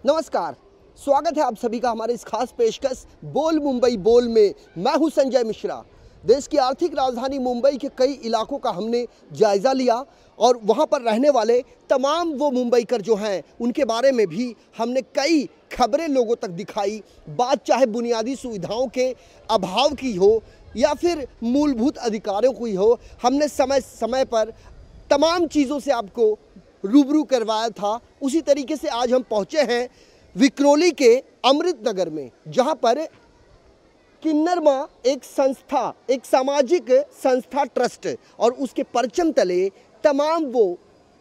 नमस्कार, स्वागत है आप सभी का हमारे इस खास पेशकश बोल मुंबई बोल में। मैं हूं संजय मिश्रा। देश की आर्थिक राजधानी मुंबई के कई इलाकों का हमने जायज़ा लिया और वहां पर रहने वाले तमाम वो मुंबईकर जो हैं उनके बारे में भी हमने कई खबरें लोगों तक दिखाई। बात चाहे बुनियादी सुविधाओं के अभाव की हो या फिर मूलभूत अधिकारों की हो, हमने समय समय पर तमाम चीज़ों से आपको रूबरू करवाया था। उसी तरीके से आज हम पहुंचे हैं विक्रोली के अमृत नगर में, जहां पर किन्नर मां एक संस्था, एक सामाजिक संस्था ट्रस्ट और उसके परचम तले तमाम वो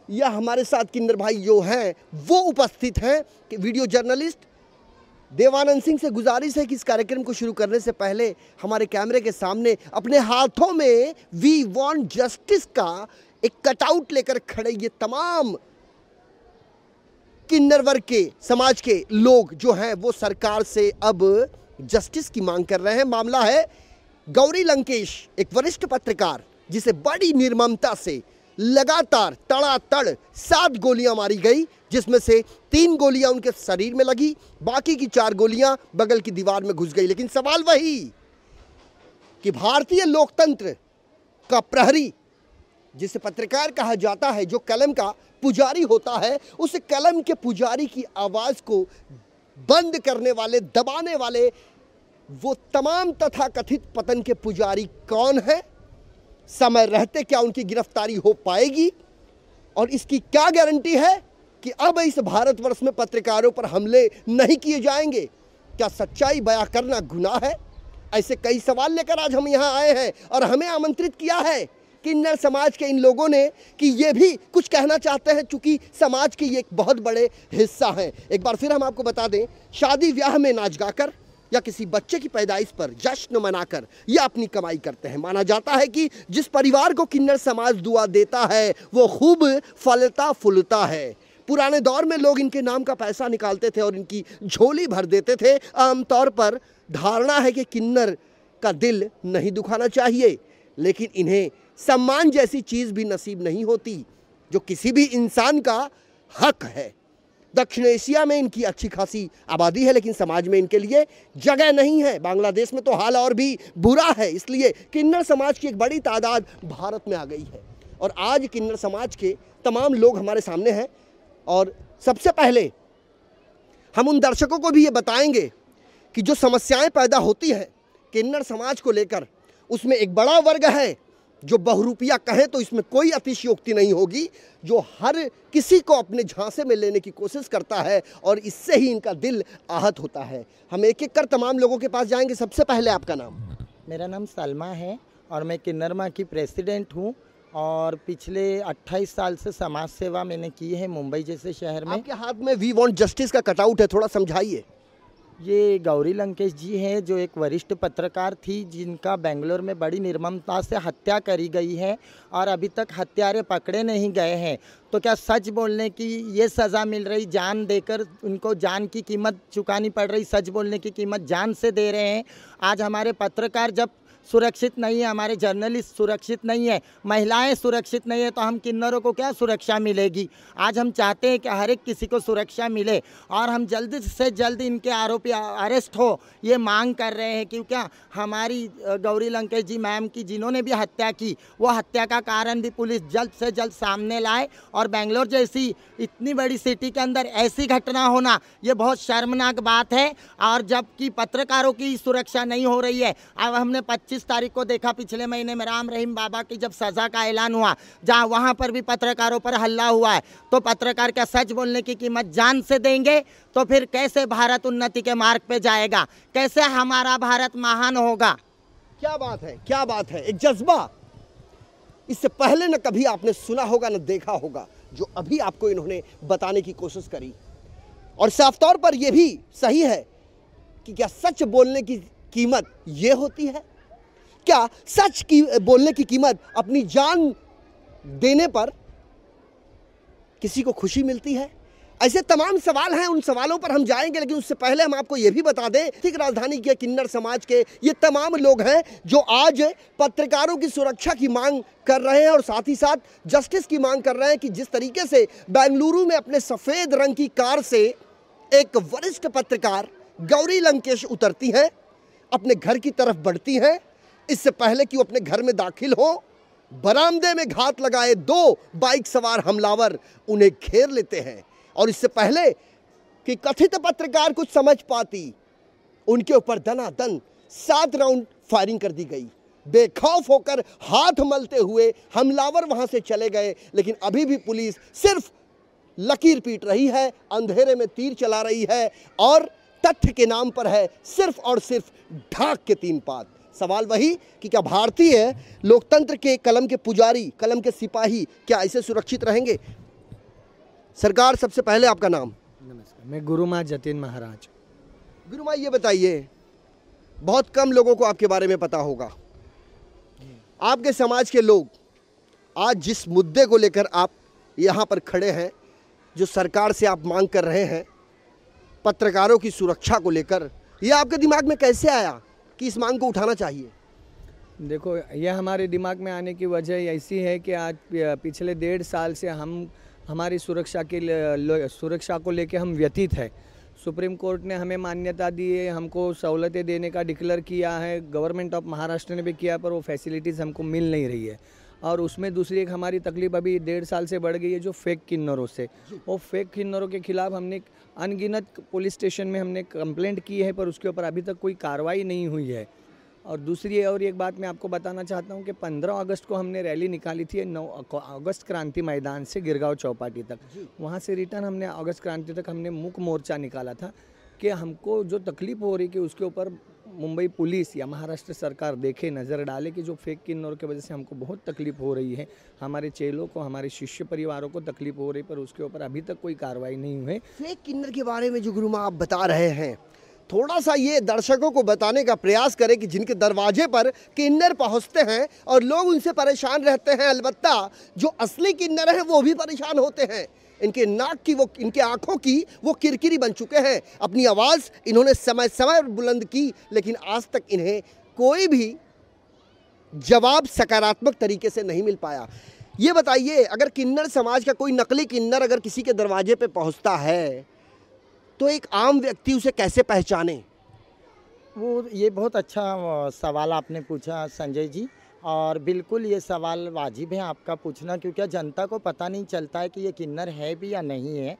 या हमारे साथ किन्नर भाई जो हैं वो उपस्थित हैं। कि वीडियो जर्नलिस्ट देवानंद सिंह से गुजारिश है कि इस कार्यक्रम को शुरू करने से पहले हमारे कैमरे के सामने अपने हाथों में वी वांट जस्टिस का एक कटआउट लेकर खड़े ये तमाम किन्नर वर्ग के समाज के लोग जो हैं वो सरकार से अब जस्टिस की मांग कर रहे हैं। मामला है गौरी लंकेश, एक वरिष्ठ पत्रकार जिसे बड़ी निर्ममता से लगातार तड़ातड़ 7 गोलियां मारी गई, जिसमें से 3 गोलियां उनके शरीर में लगी, बाकी की 4 गोलियां बगल की दीवार में घुस गई। लेकिन सवाल वही कि भारतीय लोकतंत्र का प्रहरी, जिसे पत्रकार कहा जाता है, जो कलम का पुजारी होता है, उस कलम के पुजारी की आवाज़ को बंद करने वाले, दबाने वाले वो तमाम तथाकथित पतन के पुजारी कौन है? समय रहते क्या उनकी गिरफ्तारी हो पाएगी? और इसकी क्या गारंटी है कि अब इस भारतवर्ष में पत्रकारों पर हमले नहीं किए जाएंगे? क्या सच्चाई बयां करना गुनाह है? ऐसे कई सवाल लेकर आज हम यहाँ आए हैं और हमें आमंत्रित किया है किन्नर समाज के इन लोगों ने कि ये भी कुछ कहना चाहते हैं, चूंकि समाज के ये एक बहुत बड़े हिस्सा हैं। एक बार फिर हम आपको बता दें, शादी ब्याह में नाच गाकर या किसी बच्चे की पैदाइश पर जश्न मनाकर ये अपनी कमाई करते हैं। माना जाता है कि जिस परिवार को किन्नर समाज दुआ देता है वो खूब फलता फूलता है। पुराने दौर में लोग इनके नाम का पैसा निकालते थे और इनकी झोली भर देते थे। आमतौर पर धारणा है कि किन्नर का दिल नहीं दुखाना चाहिए, लेकिन इन्हें सम्मान जैसी चीज़ भी नसीब नहीं होती जो किसी भी इंसान का हक है। दक्षिण एशिया में इनकी अच्छी खासी आबादी है, लेकिन समाज में इनके लिए जगह नहीं है। बांग्लादेश में तो हाल और भी बुरा है, इसलिए किन्नर समाज की एक बड़ी तादाद भारत में आ गई है। और आज किन्नर समाज के तमाम लोग हमारे सामने हैं और सबसे पहले हम उन दर्शकों को भी ये बताएंगे कि जो समस्याएं पैदा होती हैं किन्नर समाज को लेकर, उसमें एक बड़ा वर्ग है जो बहुरूपिया कहे तो इसमें कोई अतिशयोक्ति नहीं होगी, जो हर किसी को अपने झांसे में लेने की कोशिश करता है और इससे ही इनका दिल आहत होता है। हम एक एक कर तमाम लोगों के पास जाएंगे। सबसे पहले आपका नाम? मेरा नाम सलमा है और मैं किन्नर मां की प्रेसिडेंट हूं और पिछले 28 साल से समाज सेवा मैंने की है मुंबई जैसे शहर में। आपके हाथ में वी वांट जस्टिस का कटआउट है, थोड़ा समझाइए। ये गौरी लंकेश जी हैं जो एक वरिष्ठ पत्रकार थी जिनका बेंगलोर में बड़ी निर्ममता से हत्या करी गई है और अभी तक हत्यारे पकड़े नहीं गए हैं। तो क्या सच बोलने की ये सज़ा मिल रही, जान देकर उनको जान की कीमत चुकानी पड़ रही, सच बोलने की कीमत जान से दे रहे हैं। आज हमारे पत्रकार जब सुरक्षित नहीं है, हमारे जर्नलिस्ट सुरक्षित नहीं है, महिलाएं सुरक्षित नहीं है, तो हम किन्नरों को क्या सुरक्षा मिलेगी? आज हम चाहते हैं कि हर एक किसी को सुरक्षा मिले और हम जल्द से जल्द इनके आरोपी अरेस्ट हो, ये मांग कर रहे हैं। क्योंकि हमारी गौरी लंकेश जी मैम की जिन्होंने भी हत्या की, वो हत्या का कारण भी पुलिस जल्द से जल्द सामने लाए। और बेंगलोर जैसी इतनी बड़ी सिटी के अंदर ऐसी घटना होना ये बहुत शर्मनाक बात है। और जबकि पत्रकारों की सुरक्षा नहीं हो रही है। अब हमने 25 तारीख को देखा पिछले महीने में राम रहीम बाबा की जब सज़ा का ऐलान हुआ, जहां वहां पर भी पत्रकारों पर हल्ला हुआ है। तो पत्रकार क्या सच बोलने की कीमत जान से देंगे? तो फिर कैसे भारत उन्नति के मार्ग पे जाएगा? कैसे हमारा भारत महान होगा? क्या बात है, क्या बात है। एक जज्बा इससे पहले न कभी आपने सुना होगा न देखा होगा, जो अभी आपको इन्होंने बताने की कोशिश करी। और साफ तौर पर यह भी सही है कि क्या सच बोलने की कीमत ये होती है? क्या सच की बोलने की कीमत अपनी जान देने पर किसी को खुशी मिलती है? ऐसे तमाम सवाल हैं, उन सवालों पर हम जाएंगे, लेकिन उससे पहले हम आपको यह भी बता दें कि राजधानी के किन्नर समाज के ये तमाम लोग हैं जो आज पत्रकारों की सुरक्षा की मांग कर रहे हैं और साथ ही साथ जस्टिस की मांग कर रहे हैं कि जिस तरीके से बेंगलुरु में अपने सफ़ेद रंग की कार से एक वरिष्ठ पत्रकार गौरी लंकेश उतरती हैं, अपने घर की तरफ बढ़ती हैं। इससे पहले कि वो अपने घर में दाखिल हो, बरामदे में घात लगाए 2 बाइक सवार हमलावर उन्हें घेर लेते हैं और इससे पहले कि कथित पत्रकार कुछ समझ पाती, उनके ऊपर दनादन 7 राउंड फायरिंग कर दी गई। बेखौफ होकर हाथ मलते हुए हमलावर वहां से चले गए, लेकिन अभी भी पुलिस सिर्फ लकीर पीट रही है, अंधेरे में तीर चला रही है और तथ्य के नाम पर है सिर्फ और सिर्फ ढाक के 3 पात। सवाल वही कि क्या भारतीय लोकतंत्र के कलम के पुजारी, कलम के सिपाही क्या ऐसे सुरक्षित रहेंगे? सरकार, सबसे पहले आपका नाम? नमस्कार, मैं गुरुमा जतिन महाराज। गुरुमा, ये बताइए, बहुत कम लोगों को आपके बारे में पता होगा, आपके समाज के लोग आज जिस मुद्दे को लेकर आप यहाँ पर खड़े हैं, जो सरकार से आप मांग कर रहे हैं पत्रकारों की सुरक्षा को लेकर, ये आपके दिमाग में कैसे आया कि इस मांग को उठाना चाहिए? देखो, यह हमारे दिमाग में आने की वजह ऐसी है कि आज पिछले 1.5 साल से हम हमारी सुरक्षा को लेकर हम व्यथित है। सुप्रीम कोर्ट ने हमें मान्यता दी है, हमको सहूलतें देने का डिक्लेयर किया है, गवर्नमेंट ऑफ महाराष्ट्र ने भी किया, पर वो फैसिलिटीज़ हमको मिल नहीं रही है। और उसमें दूसरी एक हमारी तकलीफ अभी 1.5 साल से बढ़ गई है, जो फेक किन्नरों से। वो फेक किन्नरों के खिलाफ हमने अनगिनत पुलिस स्टेशन में हमने कंप्लेंट की है, पर उसके ऊपर अभी तक कोई कार्रवाई नहीं हुई है। और दूसरी और एक बात मैं आपको बताना चाहता हूँ कि 15 अगस्त को हमने रैली निकाली थी 9 अगस्त क्रांति मैदान से गिरगांव चौपाटी तक। वहाँ से रिटर्न हमने अगस्त क्रांति तक हमने मुख्य मोर्चा निकाला था कि हमको जो तकलीफ हो रही कि उसके ऊपर मुंबई पुलिस या महाराष्ट्र सरकार देखे, नज़र डाले कि जो फेक किन्नर की वजह से हमको बहुत तकलीफ हो रही है, हमारे चेलों को, हमारे शिष्य परिवारों को तकलीफ हो रही, पर उसके ऊपर अभी तक कोई कार्रवाई नहीं हुई। फेक किन्नर के बारे में जो गुरुमा आप बता रहे हैं, थोड़ा सा ये दर्शकों को बताने का प्रयास करें कि जिनके दरवाजे पर किन्नर पहुंचते हैं और लोग उनसे परेशान रहते हैं, अलबत्ता जो असली किन्नर हैं वो भी परेशान होते हैं। इनके नाक की, वो इनके आंखों की वो किरकिरी बन चुके हैं। अपनी आवाज़ इन्होंने समय समय पर बुलंद की, लेकिन आज तक इन्हें कोई भी जवाब सकारात्मक तरीके से नहीं मिल पाया। ये बताइए, अगर किन्नर समाज का कोई नकली किन्नर अगर किसी के दरवाजे पे पहुंचता है तो एक आम व्यक्ति उसे कैसे पहचाने? वो ये बहुत अच्छा सवाल आपने पूछा संजय जी, और बिल्कुल ये सवाल वाजिब है आपका पूछना, क्योंकि जनता को पता नहीं चलता है कि ये किन्नर है भी या नहीं है।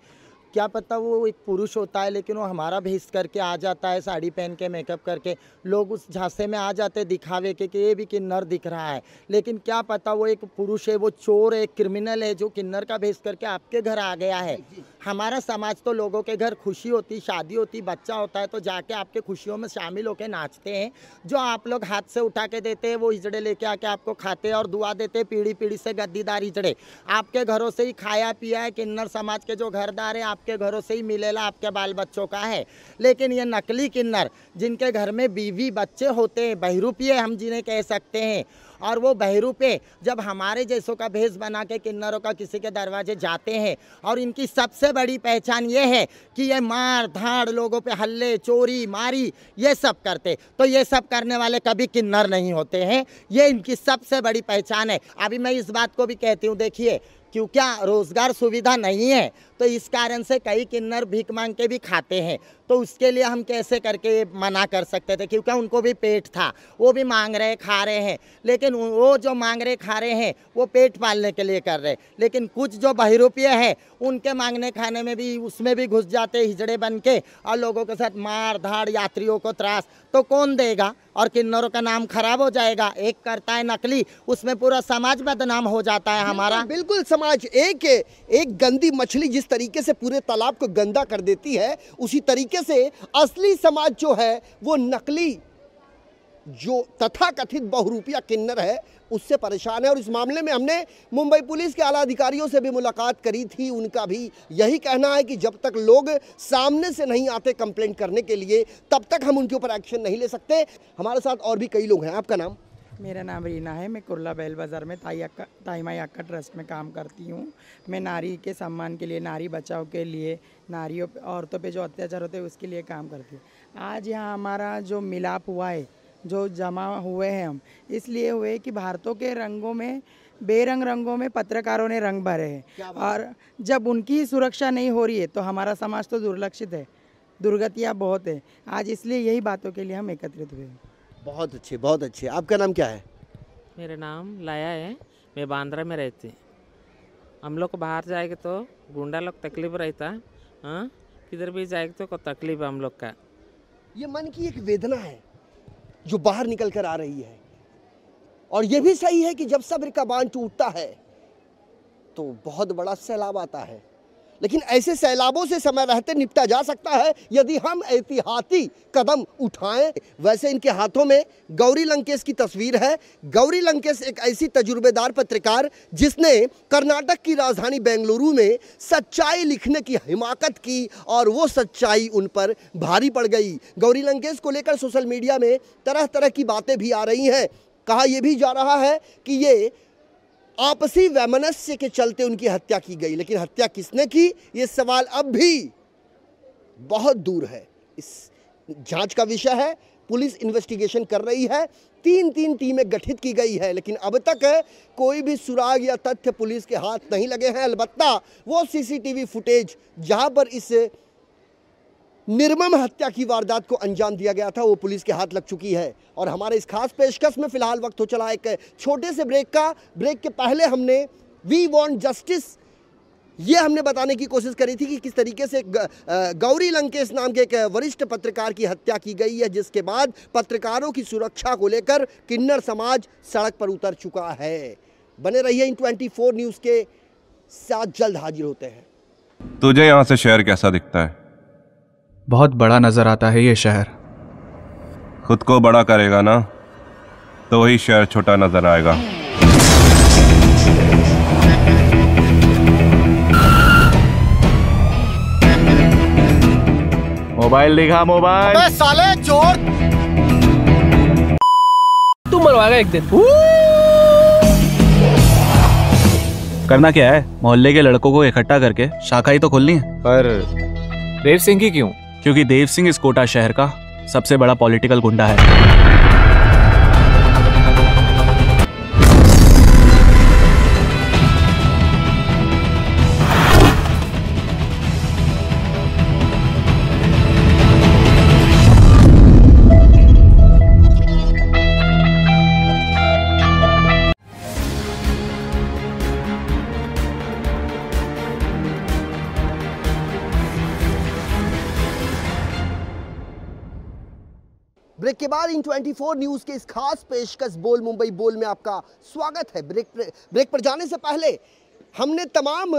क्या पता वो एक पुरुष होता है, लेकिन वो हमारा भेष करके आ जाता है, साड़ी पहन के, मेकअप करके, लोग उस झांसे में आ जाते दिखावे के कि ये भी किन्नर दिख रहा है। लेकिन क्या पता वो एक पुरुष है, वो चोर है, क्रिमिनल है, जो किन्नर का भेष करके आपके घर आ गया है। हमारा समाज तो लोगों के घर खुशी होती, शादी होती, बच्चा होता है तो जाके आपके खुशियों में शामिल होकर नाचते हैं। जो आप लोग हाथ से उठा के देते हैं वो हिजड़े लेके आके आपको खाते और दुआ देते, पीढ़ी पीढ़ी से गद्दीदार हिजड़े आपके घरों से ही खाया पिया है। किन्नर समाज के जो घरदार है आपके घरों से ही मिलेला, आपके बाल बच्चों का है। लेकिन ये नकली किन्नर जिनके घर में बीवी बच्चे होते हैं, बहरूपीय हम जिन्हें कह सकते हैं, और वो बहरूपे जब हमारे जैसों का भेष बना के किन्नरों का किसी के दरवाजे जाते हैं, और इनकी सबसे बड़ी पहचान ये है कि ये मार धाड़, लोगों पे हल्ले, चोरी मारी ये सब करते, तो ये सब करने वाले कभी किन्नर नहीं होते हैं। ये इनकी सबसे बड़ी पहचान है। अभी मैं इस बात को भी कहती हूँ, देखिए क्यों, क्या रोज़गार सुविधा नहीं है तो इस कारण से कई किन्नर भीख मांग के भी खाते हैं। तो उसके लिए हम कैसे करके मना कर सकते थे, क्योंकि उनको भी पेट था, वो भी मांग रहे खा रहे हैं। लेकिन वो जो मांग रहे खा रहे हैं वो पेट पालने के लिए कर रहे, लेकिन कुछ जो बहरूपीय है उनके मांगने खाने में भी, उसमें भी घुस जाते हिजड़े बन के, और लोगों के साथ मार धाड़, यात्रियों को त्रास, तो कौन देगा? और किन्नरों का नाम खराब हो जाएगा। एक करता है नकली, उसमें पूरा समाज बदनाम हो जाता है हमारा। बिल्कुल समाज एक गंदी मछली जिस तरीके से पूरे तालाब को गंदा कर देती है, उसी तरीके से असली समाज जो है वो नकली, जो तथाकथित बहुरूपिया किन्नर है, उससे परेशान है। और इस मामले में हमने मुंबई पुलिस के आला अधिकारियों से भी मुलाकात करी थी। उनका भी यही कहना है कि जब तक लोग सामने से नहीं आते कंप्लेंट करने के लिए, तब तक हम उनके ऊपर एक्शन नहीं ले सकते। हमारे साथ और भी कई लोग हैं। आपका नाम? मेरा नाम रीना है। मैं कुर्ला बैल बाज़ार में ताई माई अक्का ट्रस्ट में काम करती हूँ। मैं नारी के सम्मान के लिए, नारी बचाव के लिए, नारियों औरतों पे जो अत्याचार होते हैं उसके लिए काम करती हूँ। आज यहाँ हमारा जो मिलाप हुआ है, जो जमा हुए हैं हम, इसलिए हुए कि भारतों के रंगों में बेरंग रंगों में पत्रकारों ने रंग भरे हैं और जब उनकी सुरक्षा नहीं हो रही है तो हमारा समाज तो दुर्लक्षित है, दुर्गतियाँ बहुत है। आज इसलिए यही बातों के लिए हम एकत्रित हुए। बहुत अच्छे, बहुत अच्छे। आपका नाम क्या है? मेरा नाम लाया है, मैं बांद्रा में रहती। हम लोग को बाहर जाएंगे तो गुंडा लोग तकलीफ रहता, हाँ, किधर भी जाएंगे तो तकलीफ है हम लोग का। ये मन की एक वेदना है जो बाहर निकल कर आ रही है, और ये भी सही है कि जब सब्र का बांध टूटता है तो बहुत बड़ा सैलाब आता है, लेकिन ऐसे सैलाबों से समय रहते निपटा जा सकता है यदि हम एहतियाती कदम उठाएं। वैसे इनके हाथों में गौरी लंकेश की तस्वीर है। गौरी लंकेश एक ऐसी तजुर्बेदार पत्रकार जिसने कर्नाटक की राजधानी बेंगलुरु में सच्चाई लिखने की हिमाकत की और वो सच्चाई उन पर भारी पड़ गई। गौरी लंकेश को लेकर सोशल मीडिया में तरह तरह की बातें भी आ रही हैं। कहा यह भी जा रहा है कि ये आपसी वैमनस्य के चलते उनकी हत्या की गई, लेकिन हत्या किसने की ये सवाल अब भी बहुत दूर है। इस जांच का विषय है, पुलिस इन्वेस्टिगेशन कर रही है, 3 टीमें गठित की गई है, लेकिन अब तक कोई भी सुराग या तथ्य पुलिस के हाथ नहीं लगे हैं। अलबत्ता वो सीसीटीवी फुटेज जहां पर इस निर्मम हत्या की वारदात को अंजाम दिया गया था वो पुलिस के हाथ लग चुकी है। और हमारे इस खास पेशकश में फिलहाल वक्त हो चला एक छोटे से ब्रेक का। ब्रेक के पहले हमने वी वांट जस्टिस ये हमने बताने की कोशिश करी थी कि किस तरीके से गौरी लंकेश नाम के एक वरिष्ठ पत्रकार की हत्या की गई है, जिसके बाद पत्रकारों की सुरक्षा को लेकर किन्नर समाज सड़क पर उतर चुका है। बने रहिए इन 24 न्यूज़ के साथ, जल्द हाजिर होते हैं। तुझे यहाँ से शहर कैसा दिखता है? बहुत बड़ा नजर आता है ये शहर। खुद को बड़ा करेगा ना तो वही शहर छोटा नजर आएगा। मोबाइल दिखा, मोबाइल। अबे साले चोर, तू मरवाएगा एक दिन। करना क्या है? मोहल्ले के लड़कों को इकट्ठा करके शाखा ही तो खोलनी है। पर देव सिंह की क्यों? क्योंकि देव सिंह इस कोटा शहर का सबसे बड़ा पॉलिटिकल गुंडा है। ब्रेक के बाद इन 24 न्यूज़ के इस खास पेशकश बोल मुंबई बोल में आपका स्वागत है। ब्रेक पर जाने से पहले हमने तमाम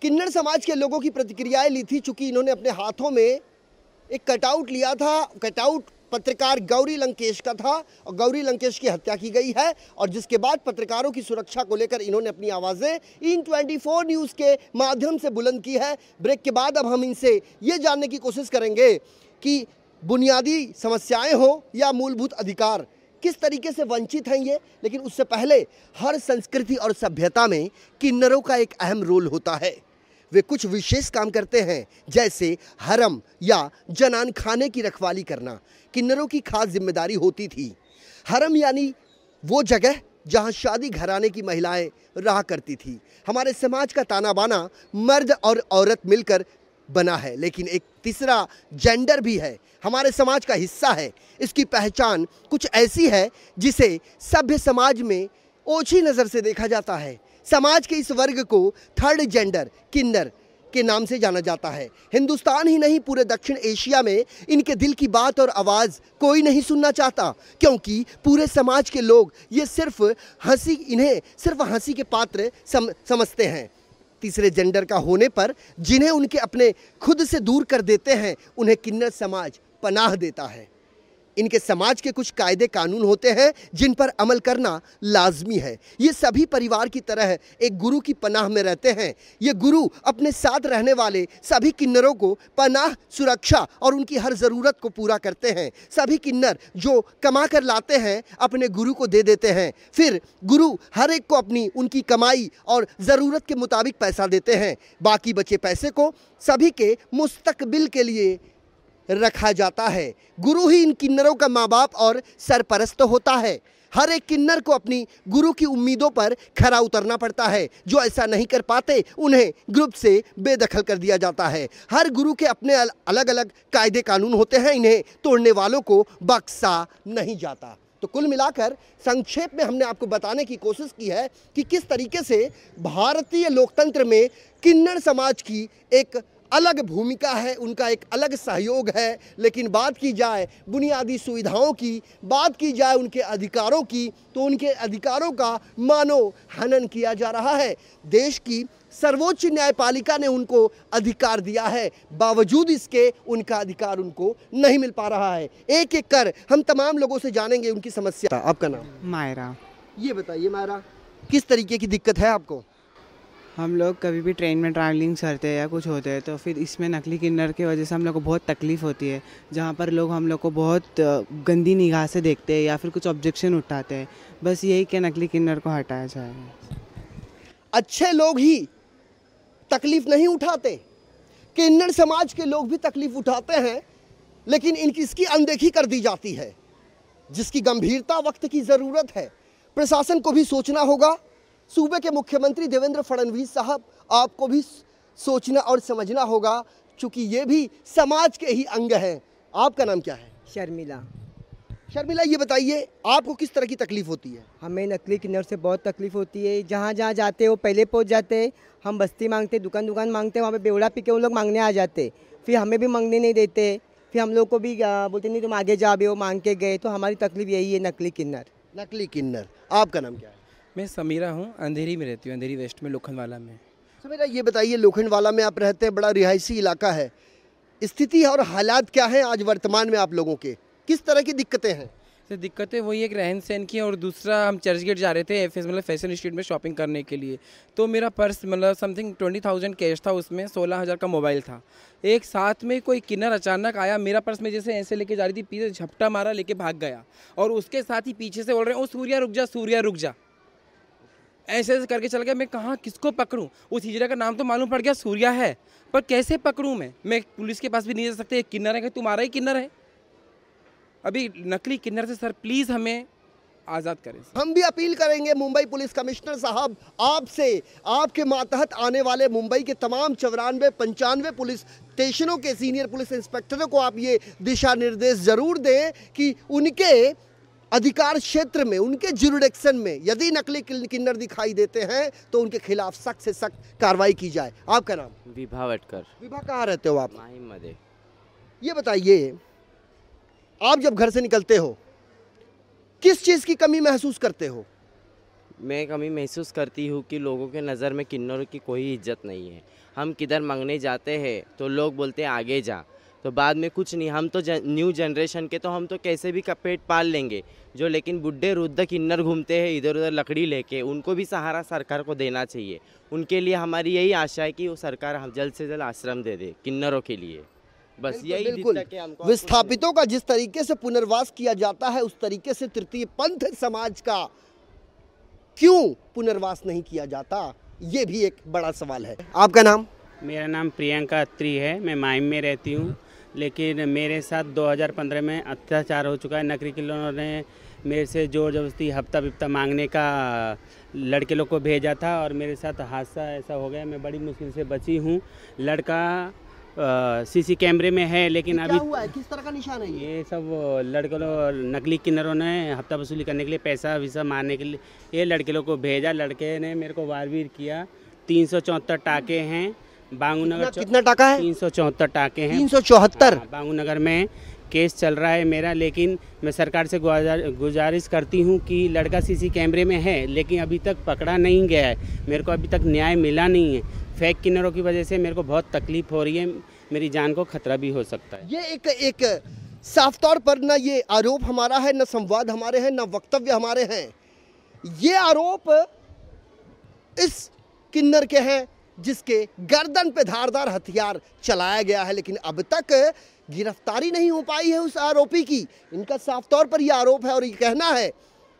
किन्नर समाज के लोगों की प्रतिक्रियाएं ली थी, चूंकि इन्होंने अपने हाथों में एक कटआउट लिया था। कटआउट पत्रकार गौरी लंकेश का था और गौरी लंकेश की हत्या की गई है, और जिसके बाद पत्रकारों की सुरक्षा को लेकर इन्होंने अपनी आवाज़ें इन 24 न्यूज़ के माध्यम से बुलंद की है। ब्रेक के बाद अब हम इनसे ये जानने की कोशिश करेंगे कि बुनियादी समस्याएं हो या मूलभूत अधिकार किस तरीके से वंचित हैं ये। लेकिन उससे पहले हर संस्कृति और सभ्यता में किन्नरों का एक अहम रोल होता है। वे कुछ विशेष काम करते हैं, जैसे हरम या जनान खाने की रखवाली करना किन्नरों की खास जिम्मेदारी होती थी। हरम यानी वो जगह जहां शादी घराने की महिलाएं रहा करती थी। हमारे समाज का ताना बाना मर्द और औरत मिलकर बना है, लेकिन एक तीसरा जेंडर भी है, हमारे समाज का हिस्सा है। इसकी पहचान कुछ ऐसी है जिसे सभ्य समाज में ओछी नज़र से देखा जाता है। समाज के इस वर्ग को थर्ड जेंडर किन्नर के नाम से जाना जाता है। हिंदुस्तान ही नहीं, पूरे दक्षिण एशिया में इनके दिल की बात और आवाज़ कोई नहीं सुनना चाहता, क्योंकि पूरे समाज के लोग ये इन्हें सिर्फ हंसी के पात्र समझते हैं। तीसरे जेंडर का होने पर जिन्हें उनके अपने खुद से दूर कर देते हैं, उन्हें किन्नर समाज पनाह देता है। इनके समाज के कुछ कायदे कानून होते हैं जिन पर अमल करना लाजमी है। ये सभी परिवार की तरह एक गुरु की पनाह में रहते हैं। ये गुरु अपने साथ रहने वाले सभी किन्नरों को पनाह, सुरक्षा और उनकी हर ज़रूरत को पूरा करते हैं। सभी किन्नर जो कमा कर लाते हैं अपने गुरु को दे देते हैं, फिर गुरु हर एक को अपनी उनकी कमाई और ज़रूरत के मुताबिक पैसा देते हैं। बाकी बचे पैसे को सभी के मुस्तकबिल के लिए रखा जाता है। गुरु ही इन किन्नरों का माँ बाप और सरपरस्त होता है। हर एक किन्नर को अपनी गुरु की उम्मीदों पर खरा उतरना पड़ता है। जो ऐसा नहीं कर पाते उन्हें ग्रुप से बेदखल कर दिया जाता है। हर गुरु के अपने अलग अलग कायदे कानून होते हैं, इन्हें तोड़ने वालों को बख्शा नहीं जाता। तो कुल मिलाकर संक्षेप में हमने आपको बताने की कोशिश की है कि किस तरीके से भारतीय लोकतंत्र में किन्नर समाज की एक अलग भूमिका है, उनका एक अलग सहयोग है। लेकिन बात की जाए बुनियादी सुविधाओं की, बात की जाए उनके अधिकारों की, तो उनके अधिकारों का मानो हनन किया जा रहा है। देश की सर्वोच्च न्यायपालिका ने उनको अधिकार दिया है, बावजूद इसके उनका अधिकार उनको नहीं मिल पा रहा है। एक एक कर हम तमाम लोगों से जानेंगे उनकी समस्या। आपका नाम? मायरा। ये बताइए मायरा, किस तरीके की दिक्कत है आपको? हम लोग कभी भी ट्रेन में ट्रैवलिंग करते हैं या कुछ होते हैं तो फिर इसमें नकली किन्नर की वजह से हम लोग को बहुत तकलीफ़ होती है, जहाँ पर लोग हम लोग को बहुत गंदी निगाह से देखते हैं या फिर कुछ ऑब्जेक्शन उठाते हैं। बस यही कि नकली किन्नर को हटाया जाए। अच्छे लोग ही तकलीफ नहीं उठाते, किन्नर समाज के लोग भी तकलीफ उठाते हैं, लेकिन इसकी अनदेखी कर दी जाती है, जिसकी गंभीरता वक्त की ज़रूरत है। प्रशासन को भी सोचना होगा। सूबे के मुख्यमंत्री देवेंद्र फडणवीस साहब, आपको भी सोचना और समझना होगा, क्योंकि ये भी समाज के ही अंग हैं। आपका नाम क्या है? शर्मिला। शर्मिला, ये बताइए आपको किस तरह की तकलीफ होती है? हमें नकली किन्नर से बहुत तकलीफ होती है। जहाँ जहाँ जाते हैं वो पहले पहुँच जाते हैं। हम बस्ती मांगते, दुकान मांगते, वहाँ पे बेवड़ा पी के वो लोग मांगने आ जाते, फिर हमें भी मांगने नहीं देते, फिर हम लोग को भी बोलते नहीं तुम आगे जा भी, वो मांग के गए। तो हमारी तकलीफ यही है, नकली किन्नर। नकली किन्नर। आपका नाम क्या है? मैं समीरा हूँ, अंधेरी में रहती हूँ, अंधेरी वेस्ट में, लोखंडवाला में। समीरा, ये बताइए लोखंडवाला में आप रहते हैं, बड़ा रिहायशी इलाका है, स्थिति और हालात क्या हैं आज वर्तमान में आप लोगों के? किस तरह की दिक्कतें हैं? तो दिक्कतें वही एक रहन सहन की, और दूसरा हम चर्च गेट जा रहे थे एफएस मतलब फैशन स्ट्रीट में शॉपिंग करने के लिए। तो मेरा पर्स मतलब समथिंग 20,000 कैश था, उसमें 16,000 का मोबाइल था। एक साथ में कोई किन्नर अचानक आया, मेरा पर्स में जैसे ऐसे लेके जा रही थी, पीछे झपटा मारा, लेके भाग गया। और उसके साथ ही पीछे से बोल रहे हैं ओ सूर्या रुक जा, सूर्या रुक जा, ऐसे ऐसे करके चल गया। मैं कहाँ किसको पकड़ूं? उस हिजड़ा का नाम तो मालूम पड़ गया, सूर्या है, पर कैसे पकड़ूं मैं पुलिस के पास भी नहीं जा सकते। एक किन्नर है कि तुम्हारा ही किन्नर है। अभी नकली किन्नर से सर प्लीज़ हमें आज़ाद करें। हम भी अपील करेंगे मुंबई पुलिस कमिश्नर साहब आपसे, आपके मातहत आने वाले मुंबई के तमाम 94-95 पुलिस स्टेशनों के सीनियर पुलिस इंस्पेक्टरों को आप ये दिशा निर्देश ज़रूर दें कि उनके अधिकार क्षेत्र में, उनके जुरिडिक्शन में यदि नकली किन्नर दिखाई देते हैं तो उनके खिलाफ सख्त से सख्त कार्रवाई की जाए। आपका नाम? विभा वटकर। विभा, कहाँ रहते हो आप? माहिम मदे। ये बताइए, आप जब घर से निकलते हो किस चीज़ की कमी महसूस करते हो? मैं कमी महसूस करती हूँ कि लोगों के नज़र में किन्नरों की कोई इज्जत नहीं है। हम किधर मांगने जाते हैं तो लोग बोलते हैं आगे जा, तो बाद में कुछ नहीं। हम तो न्यू जनरेशन के, तो हम तो कैसे भी पेट पाल लेंगे। जो लेकिन बुढ़े वृद्ध किन्नर घूमते हैं इधर उधर लकड़ी लेके, उनको भी सहारा सरकार को देना चाहिए। उनके लिए हमारी यही आशा है कि वो सरकार हम जल्द से जल्द आश्रम दे दे किन्नरों के लिए। बस यही बिल्कुल। विस्थापितों का जिस तरीके से पुनर्वास किया जाता है उस तरीके से तृतीय पंथ समाज का क्यों पुनर्वास नहीं किया जाता, ये भी एक बड़ा सवाल है। आपका नाम? मेरा नाम प्रियंका अत्री है, मैं माइम में रहती हूँ। लेकिन मेरे साथ 2015 में अत्याचार हो चुका है। नकली किन्नरों ने मेरे से जोर जबरदस्ती हफ्ता बिफ्ता मांगने का लड़के लोग को भेजा था, और मेरे साथ हादसा ऐसा हो गया, मैं बड़ी मुश्किल से बची हूँ। लड़का सीसी कैमरे में है, लेकिन अभी क्या हुआ है? किस तरह का निशान है ये सब लड़के लोग नकली किन्नरों ने हफ्ता वसूली करने के लिए, पैसा वैसा मारने के लिए ये लड़के लोग को भेजा। लड़के ने मेरे को वारवीर किया। 374 टाके हैं बांगूनगर। कितना टाका है? 374 टाके हैं। 374 बांगूनगर में केस चल रहा है मेरा। लेकिन मैं सरकार से गुजारिश करती हूँ कि लड़का सीसी कैमरे में है, लेकिन अभी तक पकड़ा नहीं गया है। मेरे को अभी तक न्याय मिला नहीं है। फेक किन्नरों की वजह से मेरे को बहुत तकलीफ हो रही है, मेरी जान को खतरा भी हो सकता है। ये एक साफ तौर पर ना ये आरोप हमारा है, ना संवाद हमारे हैं, ना वक्तव्य हमारे हैं। ये आरोप इस किन्नर के हैं जिसके गर्दन पे धारदार हथियार चलाया गया है, लेकिन अब तक गिरफ्तारी नहीं हो पाई है उस आरोपी की। इनका साफ तौर पर यह आरोप है और ये कहना है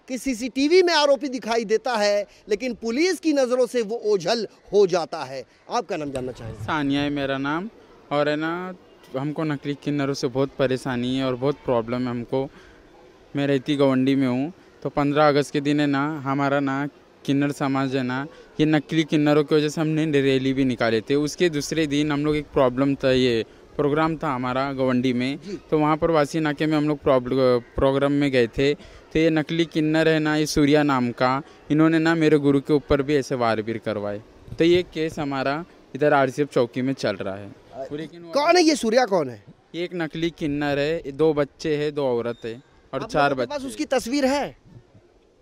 कि सीसीटीवी में आरोपी दिखाई देता है, लेकिन पुलिस की नज़रों से वो ओझल हो जाता है। आपका नाम जानना चाहेंगे? सानिया है मेरा नाम। और है ना, हमको नकली किन्नरों से बहुत परेशानी है और बहुत प्रॉब्लम है हमको। मैं रहती गवंडी में हूँ, तो 15 अगस्त के दिन है ना हमारा ना किन्नर समाज है ना, ये नकली किन्नरों की वजह से हमने रैली भी निकाले थे। उसके दूसरे दिन हम लोग एक प्रॉब्लम था, ये प्रोग्राम था हमारा गवंडी में, तो वहाँ पर वासी नाके में हम लोग प्रोग्राम में गए थे। तो ये नकली किन्नर है ना, ये सूर्या नाम का, इन्होंने ना मेरे गुरु के ऊपर भी ऐसे वार वीर करवाए। तो ये केस हमारा इधर RCF चौकी में चल रहा है। कौन है ये सूर्या, कौन है? ये एक नकली किन्नर है, 2 बच्चे हैं, 2 औरत है और 4 बच्चे। उसकी तस्वीर है?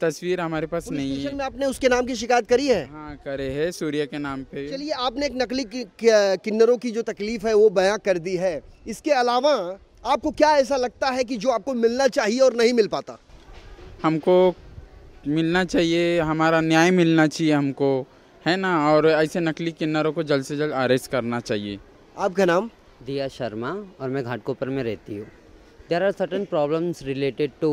तस्वीर हमारे पास नहीं है। में आपने उसके नाम की शिकायत करी है? हाँ करे है, सूर्य के नाम पे। चलिए, आपने एक नकली किन्नरों की जो तकलीफ है वो बयां कर दी है। इसके अलावा आपको क्या ऐसा लगता है कि जो आपको मिलना चाहिए और नहीं मिल पाता? हमको मिलना चाहिए, हमारा न्याय मिलना चाहिए हमको, है ना, और ऐसे नकली किन्नरों को जल्द से जल्द अरेस्ट करना चाहिए। आपका नाम? दिया शर्मा, और मैं घाटकोपर में रहती हूँ। There are certain problems related to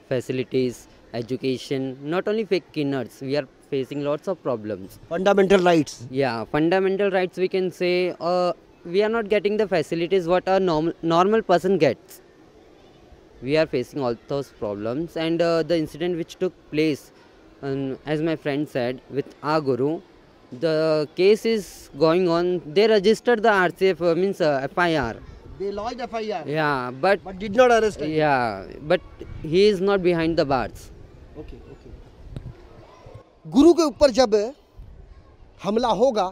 facilities, education, not only fake kinners, we are facing lots of problems. Fundamental rights. Yeah, fundamental rights we can say, we are not getting the facilities what a normal person gets. We are facing all those problems, and the incident which took place, as my friend said, with our guru, the case is going on. They registered the RCF, means FIR. They lodged FIR. Yeah, but did not arrest him. Yeah, but he is not behind the bars. Okay. गुरु के ऊपर जब हमला होगा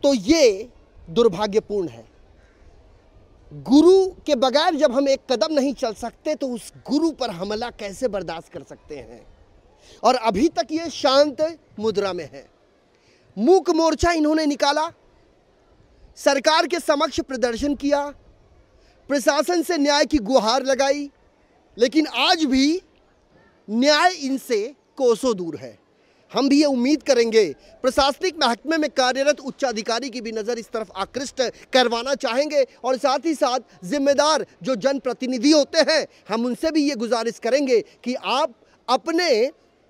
तो ये दुर्भाग्यपूर्ण है। गुरु के बगैर जब हम एक कदम नहीं चल सकते तो उस गुरु पर हमला कैसे बर्दाश्त कर सकते हैं? और अभी तक ये शांत मुद्रा में है। मूक मोर्चा इन्होंने निकाला, सरकार के समक्ष प्रदर्शन किया, प्रशासन से न्याय की गुहार लगाई, लेकिन आज भी न्याय इनसे कोसों दूर है। हम भी ये उम्मीद करेंगे, प्रशासनिक महकमे में कार्यरत उच्च अधिकारी की भी नज़र इस तरफ आकृष्ट करवाना चाहेंगे, और साथ ही साथ जिम्मेदार जो जनप्रतिनिधि होते हैं हम उनसे भी ये गुजारिश करेंगे कि आप अपने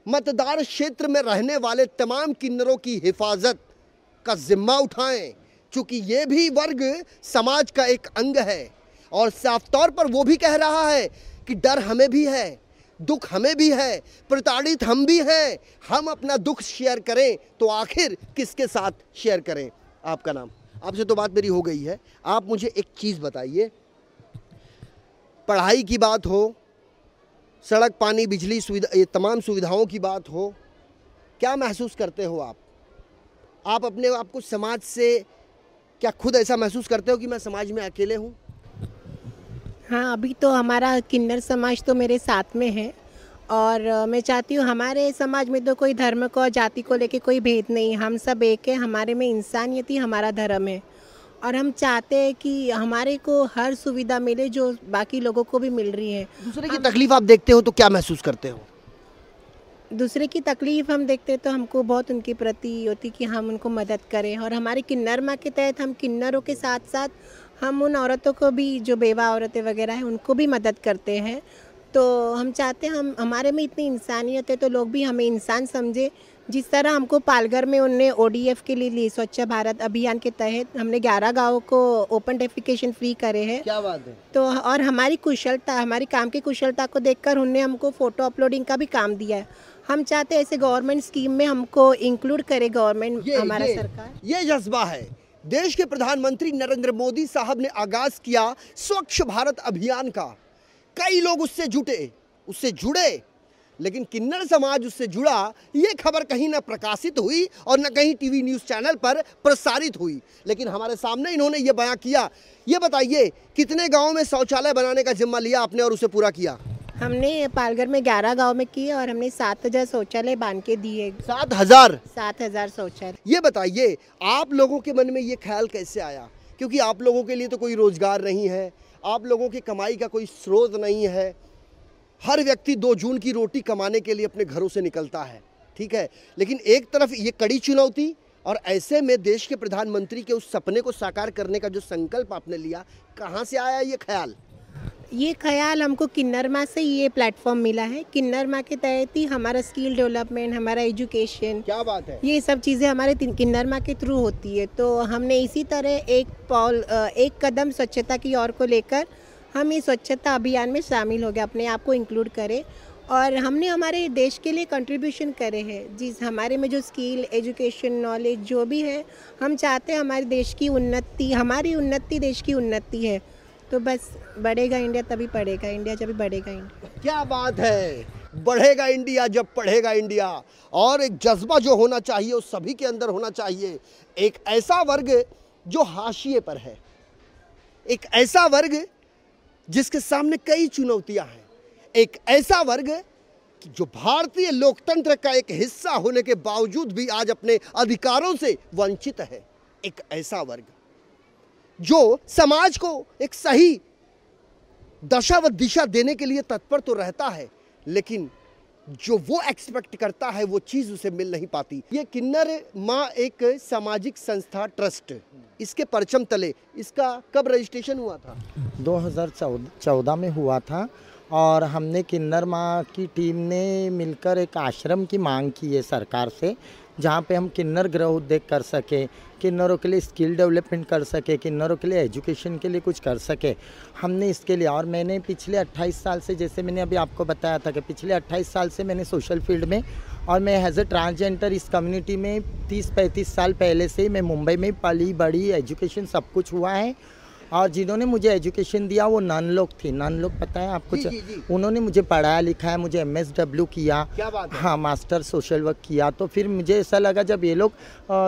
मतदार क्षेत्र में रहने वाले तमाम किन्नरों की हिफाजत का जिम्मा उठाएं, क्योंकि ये भी वर्ग समाज का एक अंग है। और साफ तौर पर वो भी कह रहा है कि डर हमें भी है, दुख हमें भी है, प्रताड़ित हम भी हैं। हम अपना दुख शेयर करें तो आखिर किसके साथ शेयर करें? आपका नाम? आपसे तो बात मेरी हो गई है, आप मुझे एक चीज़ बताइए। पढ़ाई की बात हो, सड़क पानी बिजली सुविधा, ये तमाम सुविधाओं की बात हो, क्या महसूस करते हो आप? आप अपने आप को समाज से क्या खुद ऐसा महसूस करते हो कि मैं समाज में अकेले हूँ? हाँ, अभी तो हमारा किन्नर समाज तो मेरे साथ में है, और मैं चाहती हूँ हमारे समाज में तो कोई धर्म को, जाति को लेके कोई भेद नहीं, हम सब एक है। हमारे में इंसानियत ही हमारा धर्म है, और हम चाहते हैं कि हमारे को हर सुविधा मिले जो बाकी लोगों को भी मिल रही है। दूसरे की तकलीफ आप देखते हो तो क्या महसूस करते हो? दूसरे की तकलीफ़ हम देखते तो हमको बहुत उनके प्रति होती कि हम उनको मदद करें, और हमारे किन्नर माह के तहत हम किन्नरों के साथ साथ हम उन औरतों को भी, जो बेवा औरतें वगैरह हैं, उनको भी मदद करते हैं। तो हम चाहते हैं, हम हमारे में इतनी इंसानियत है तो लोग भी हमें इंसान समझे। जिस तरह हमको पालघर में उनने ODF के लिए स्वच्छ भारत अभियान के तहत हमने 11 गाँव को ओपन डेफिकेशन फ्री करे हैं। क्या बात है। तो और हमारी कुशलता, हमारी काम की कुशलता को देखकर उनने हमको फ़ोटो अपलोडिंग का भी काम दिया है। हम चाहते हैं ऐसे गवर्नमेंट स्कीम में हमको इंक्लूड करे गवर्नमेंट, हमारा सरकार। ये जज्बा है। देश के प्रधानमंत्री नरेंद्र मोदी साहब ने आगाज किया स्वच्छ भारत अभियान का। कई लोग उससे जुड़े, लेकिन किन्नर समाज उससे जुड़ा ये खबर कहीं ना प्रकाशित हुई और न कहीं टीवी न्यूज़ चैनल पर प्रसारित हुई। लेकिन हमारे सामने इन्होंने ये बयां किया। ये बताइए, कितने गाँव में शौचालय बनाने का जिम्मा लिया आपने और उसे पूरा किया? हमने पालघर में 11 गांव में किए और हमने 7000 शौचालय बांध के दिए। 7,000 शौचालय। ये बताइए, आप लोगों के मन में ये ख्याल कैसे आया? क्योंकि आप लोगों के लिए तो कोई रोजगार नहीं है, आप लोगों की कमाई का कोई स्रोत नहीं है। हर व्यक्ति 2 जून की रोटी कमाने के लिए अपने घरों से निकलता है, ठीक है, लेकिन एक तरफ ये कड़ी चुनौती, और ऐसे में देश के प्रधानमंत्री के उस सपने को साकार करने का जो संकल्प आपने लिया, कहाँ से आया ये ख्याल? ये ख्याल हमको किन्नर माह से ये प्लेटफॉर्म मिला है। किन्नर माह के तहत ही हमारा स्किल डेवलपमेंट, हमारा एजुकेशन, क्या बात है, ये सब चीज़ें हमारे किन्नर माह के थ्रू होती है। तो हमने इसी तरह एक कदम स्वच्छता की ओर को लेकर हम इस स्वच्छता अभियान में शामिल हो गए, अपने आप को इंक्लूड करें और हमने हमारे देश के लिए कंट्रीब्यूशन करे हैं। जिस हमारे में जो स्किल, एजुकेशन, नॉलेज जो भी है, हम चाहते हैं हमारे देश की उन्नति, हमारी उन्नति देश की उन्नति है। तो बस बढ़ेगा इंडिया तभी पढ़ेगा इंडिया, जब बढ़ेगा इंडिया। क्या बात है, बढ़ेगा इंडिया जब पढ़ेगा इंडिया। और एक जज्बा जो होना चाहिए वो सभी के अंदर होना चाहिए। एक ऐसा वर्ग जो हाशिए पर है, एक ऐसा वर्ग जिसके सामने कई चुनौतियां हैं, एक ऐसा वर्ग जो भारतीय लोकतंत्र का एक हिस्सा होने के बावजूद भी आज अपने अधिकारों से वंचित है। एक ऐसा वर्ग जो समाज को एक सही दशा व दिशा देने के लिए तत्पर तो रहता है, लेकिन जो वो एक्सपेक्ट करता है वो चीज़ उसे मिल नहीं पाती। ये किन्नर माँ एक सामाजिक संस्था ट्रस्ट, इसके परचम तले इसका कब रजिस्ट्रेशन हुआ था? 2014 में हुआ था और हमने किन्नर माँ की टीम ने मिलकर एक आश्रम की मांग की है सरकार से, जहाँ पे हम किन्नर गृह उद्योग कर सके, किन्नरों के लिए स्किल डेवलपमेंट कर सके, किन्नरों के लिए एजुकेशन के लिए कुछ कर सके। हमने इसके लिए, और मैंने पिछले 28 साल से, जैसे मैंने अभी आपको बताया था कि पिछले 28 साल से मैंने सोशल फील्ड में, और मैं एज ए ट्रांसजेंडर इस कम्युनिटी में 30-35 साल पहले से मैं मुंबई में पली बड़ी, एजुकेशन सब कुछ हुआ है। और जिन्होंने मुझे एजुकेशन दिया वो नन लोग थी। नन लोग पता है आपको? उन्होंने मुझे पढ़ाया लिखाया, मुझे MSW किया। क्या बात है? हाँ, मास्टर सोशल वर्क किया। तो फिर मुझे ऐसा लगा जब ये लोग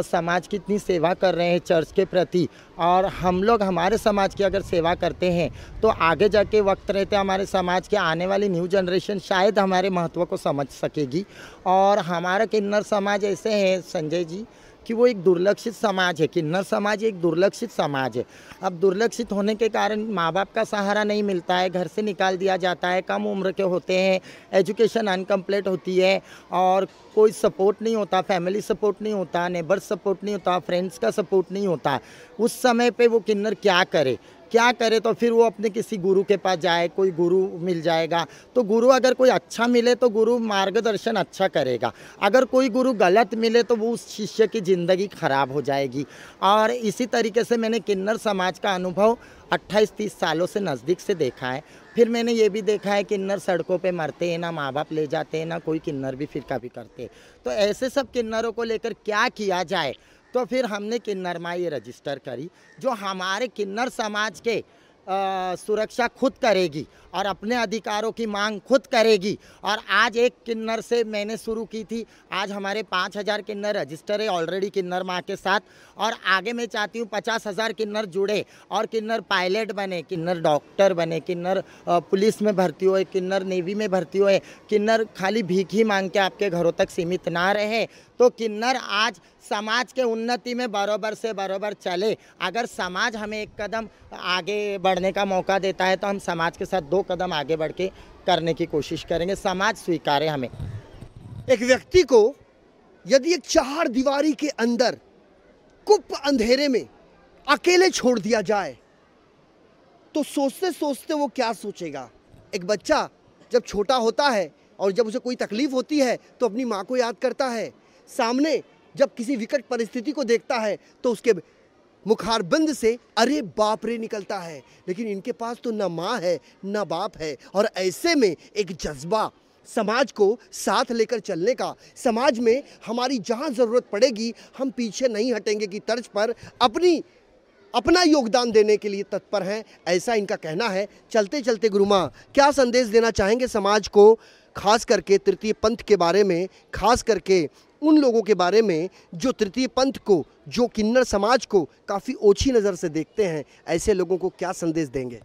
समाज की इतनी सेवा कर रहे हैं चर्च के प्रति, और हम लोग हमारे समाज की अगर सेवा करते हैं तो आगे जाके वक्त रहते हमारे समाज के आने वाली न्यू जनरेशन शायद हमारे महत्व को समझ सकेगी। और हमारा किन्नर समाज ऐसे है संजय जी कि वो एक दुर्लक्षित समाज है। किन्नर समाज एक दुर्लक्षित समाज है। अब दुर्लक्षित होने के कारण माँ बाप का सहारा नहीं मिलता है, घर से निकाल दिया जाता है, कम उम्र के होते हैं, एजुकेशन अनकम्प्लीट होती है और कोई सपोर्ट नहीं होता, फैमिली सपोर्ट नहीं होता, नेबर सपोर्ट नहीं होता, फ्रेंड्स का सपोर्ट नहीं होता। उस समय पे वो किन्नर क्या करे? तो फिर वो अपने किसी गुरु के पास जाए, कोई गुरु मिल जाएगा तो गुरु अगर कोई अच्छा मिले तो गुरु मार्गदर्शन अच्छा करेगा, अगर कोई गुरु गलत मिले तो वो उस शिष्य की ज़िंदगी खराब हो जाएगी। और इसी तरीके से मैंने किन्नर समाज का अनुभव 28-30 सालों से नज़दीक से देखा है। फिर मैंने ये भी देखा है किन्नर सड़कों पे मरते हैं, ना माँ बाप ले जाते हैं, ना कोई किन्नर भी फिर कभी करते। तो ऐसे सब किन्नरों को लेकर क्या किया जाए, तो फिर हमने किन्नर माँ ये रजिस्टर करी, जो हमारे किन्नर समाज के सुरक्षा खुद करेगी और अपने अधिकारों की मांग खुद करेगी। और आज एक किन्नर से मैंने शुरू की थी, आज हमारे 5000 किन्नर रजिस्टर है ऑलरेडी किन्नर माँ के साथ। और आगे मैं चाहती हूँ 50,000 किन्नर जुड़े और किन्नर पायलट बने, किन्नर डॉक्टर बने, किन्नर पुलिस में भर्ती हुए, किन्नर नेवी में भर्ती हुए, किन्नर खाली भीख ही मांग के आपके घरों तक सीमित ना रहे। तो किन्नर आज समाज के उन्नति में बराबर से बराबर चले। अगर समाज हमें एक कदम आगे बढ़ने का मौका देता है तो हम समाज के साथ 2 कदम आगे बढ़ के करने की कोशिश करेंगे। समाज स्वीकारे हमें। एक व्यक्ति को यदि एक 4 दीवारी के अंदर कुप अंधेरे में अकेले छोड़ दिया जाए तो सोचते सोचते वो क्या सोचेगा। एक बच्चा जब छोटा होता है और जब उसे कोई तकलीफ होती है तो अपनी माँ को याद करता है, सामने जब किसी विकट परिस्थिति को देखता है तो उसके मुखारबंद से अरे बाप रे निकलता है। लेकिन इनके पास तो ना माँ है ना बाप है, और ऐसे में एक जज्बा समाज को साथ लेकर चलने का, समाज में हमारी जहाँ ज़रूरत पड़ेगी हम पीछे नहीं हटेंगे की तर्ज पर अपना योगदान देने के लिए तत्पर हैं, ऐसा इनका कहना है। चलते चलते गुरुमा क्या संदेश देना चाहेंगे समाज को, खास करके तृतीय पंथ के बारे में, खास करके उन लोगों के बारे में जो तृतीय पंथ को, जो किन्नर समाज को काफ़ी ओछी नज़र से देखते हैं, ऐसे लोगों को क्या संदेश देंगे?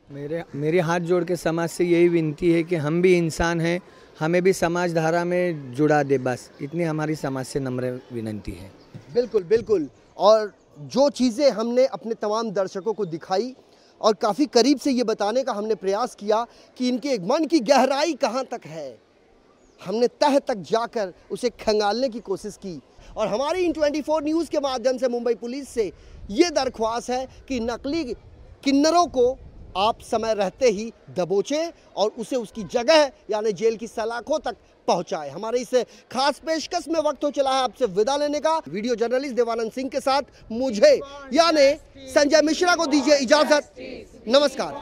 मेरे हाथ जोड़ के समाज से यही विनती है कि हम भी इंसान हैं, हमें भी समाज धारा में जुड़ा दे, बस इतनी हमारी समाज से नम्र विनती है। बिल्कुल बिल्कुल। और जो चीज़ें हमने अपने तमाम दर्शकों को दिखाई और काफ़ी करीब से ये बताने का हमने प्रयास किया कि इनके मन की गहराई कहाँ तक है, हमने तह तक जाकर उसे खंगालने की कोशिश की। और हमारी इन 24 न्यूज़ के माध्यम से मुंबई पुलिस से ये दरख्वास्त है कि नकली किन्नरों को आप समय रहते ही दबोचें और उसे उसकी जगह यानी जेल की सलाखों तक पहुंचाएं। हमारे इस खास पेशकश में वक्त हो चला है आपसे विदा लेने का। वीडियो जर्नलिस्ट देवानंद सिंह के साथ मुझे यानी संजय मिश्रा को दीजिए इजाजत। नमस्कार।